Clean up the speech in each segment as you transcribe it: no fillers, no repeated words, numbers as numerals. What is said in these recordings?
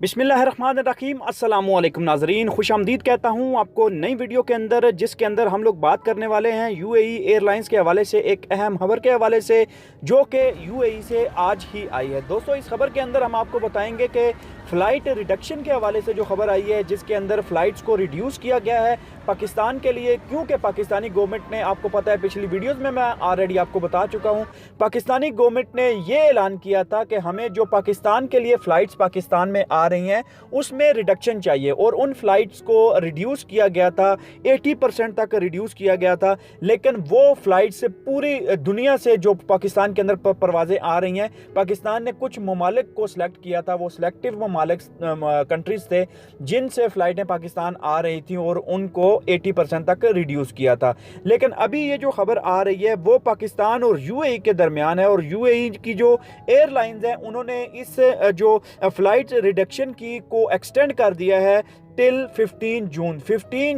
बिस्मिल्लाहिर्रहमानिर्रहीम अस्सलामुअलैकुम नाजरीन, खुशामदीद कहता हूँ आपको नई वीडियो के अंदर, जिसके अंदर हम लोग बात करने वाले हैं यूएई एयरलाइंस के हवाले से एक अहम खबर के हवाले से, जो कि यूएई से आज ही आई है। दोस्तों, इस खबर के अंदर हम आपको बताएंगे कि फ़्लाइट रिडक्शन के हवाले से जो खबर आई है, जिसके अंदर फ़्लाइट्स को रिड्यूस किया गया है पाकिस्तान के लिए, क्योंकि पाकिस्तानी गवर्नमेंट ने, आपको पता है पिछली वीडियोस में मैं ऑलरेडी आपको बता चुका हूं, पाकिस्तानी गवर्नमेंट ने ये ऐलान किया था कि हमें जो पाकिस्तान के लिए फ़्लाइट्स पाकिस्तान में आ रही हैं उसमें रिडक्शन चाहिए, और उन फ़्लाइट्स को रिड्यूस किया गया था, 80% तक रिड्यूस किया गया था। लेकिन वो फ़्लाइट्स पूरी दुनिया से जो पाकिस्तान के अंदर परवाज़ें आ रही हैं, पाकिस्तान ने कुछ ममालिक को सिलेक्ट किया था, वो सिलेक्टिव ममालिक कंट्रीज़ थे जिनसे फ़्लाइटें पाकिस्तान आ रही थी, और उनको 80% तक रिड्यूस किया था। लेकिन अभी ये जो खबर आ रही है वो पाकिस्तान और यूएई के दरमियान है, और यूएई की जो एयरलाइंस हैं उन्होंने इस जो फ़्लाइट रिडक्शन की को एक्सटेंड कर दिया है टिल 15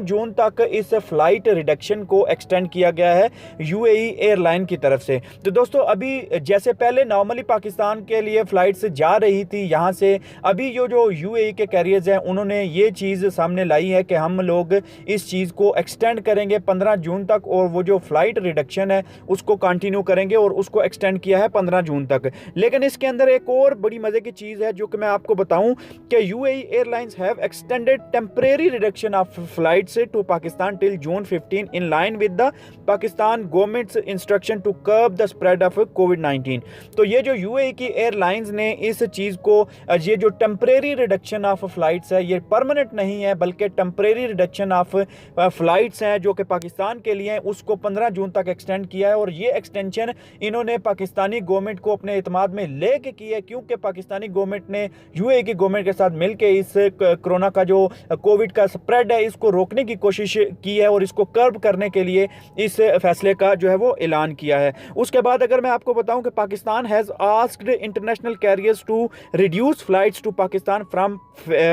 जून तक इस फ्लाइट रिडक्शन को एक्सटेंड किया गया है यूएई एयरलाइन की तरफ से। तो दोस्तों, अभी जैसे पहले नॉर्मली पाकिस्तान के लिए फ़्लाइट्स जा रही थी यहाँ से, अभी जो यूएई के कैरियर्स हैं उन्होंने ये चीज़ सामने लाई है कि हम लोग इस चीज़ को एक्सटेंड करेंगे 15 जून तक, और वो जो फ़्लाइट रिडक्शन है उसको कंटिन्यू करेंगे, और उसको एक्सटेंड किया है 15 जून तक। लेकिन इसके अंदर एक और बड़ी मज़े की चीज़ है जो कि मैं आपको बताऊँ कि UAE airlines have extended temporary reduction of flights to Pakistan till June 15 in line with the Pakistan government's instruction to curb the spread of COVID-19। तो ये जो यूएई की एयरलाइंस ने इस चीज़ को, ये जो टेम्परेरी रिडक्शन ऑफ फ्लाइट्स है, ये परमानेंट नहीं है बल्कि टेम्परेरी रिडक्शन ऑफ फ्लाइट्स हैं जो कि पाकिस्तान के लिए हैं, उसको 15 जून तक एक्सटेंड किया है। और ये एक्सटेंशन इन्होंने पाकिस्तानी गवर्नमेंट को अपने एतमाद में लेके की है, क्योंकि पाकिस्तानी गवर्नमेंट ने यूएई की गवर्नमेंट के साथ मिलकर इस कोरोना का जो कोविड का स्प्रेड है इसको रोकने की कोशिश की है, और इसको कर्ब करने के लिए इस फैसले का जो है वो ऐलान किया है। उसके बाद अगर मैं आपको बताऊं कि Pakistan has asked international carriers to reduce flights to Pakistan from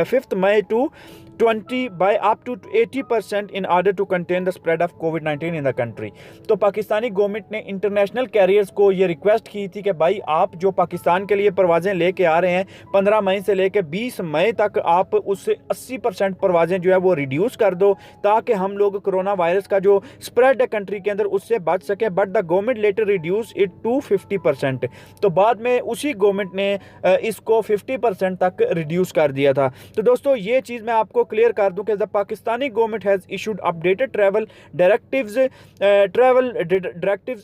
5 May to 20 by up to 80% in order to contain the spread of COVID-19 in the country। तो पाकिस्तानी गवर्नमेंट ने इंटरनेशनल कैरियर्स को ये रिक्वेस्ट की थी कि भाई आप जो पाकिस्तान के लिए परवाज़ें लेके आ रहे हैं 15 मई से लेके 20 मई तक, आप उससे 80% परवाज़ें जो है वो रिड्यूस कर दो, ताकि हम लोग कोरोना वायरस का जो स्प्रेड है कंट्री के अंदर उससे बच सके। But the government later reduce it to 50%। तो बाद में उसी गवर्नमेंट ने इसको 50% तक रिड्यूस कर दिया था। तो दोस्तों, ये चीज़ मैं आपको क्लियर कर दूं कि the Pakistani government has issued updated travel directives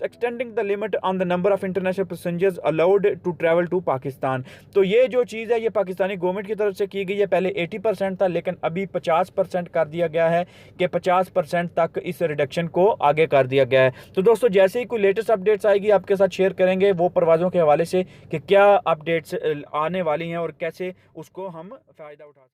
extending the limit on the number of international passengers allowed to travel to Pakistan. तो ये जो चीज़ है ये पाकिस्तानी गवर्नमेंट की तरफ से की गई है। पहले 80% था, लेकिन अभी 50% कर दिया गया है कि 50% तक इस रिडक्शन को आगे कर दिया गया है। तो दोस्तों, जैसे ही कोई लेटेस्ट अपडेट्स आएगी आपके साथ शेयर करेंगे वो परवाज़ों के हवाले से कि क्या अपडेट्स आने वाली हैं और कैसे उसको हम फ़ायदा उठा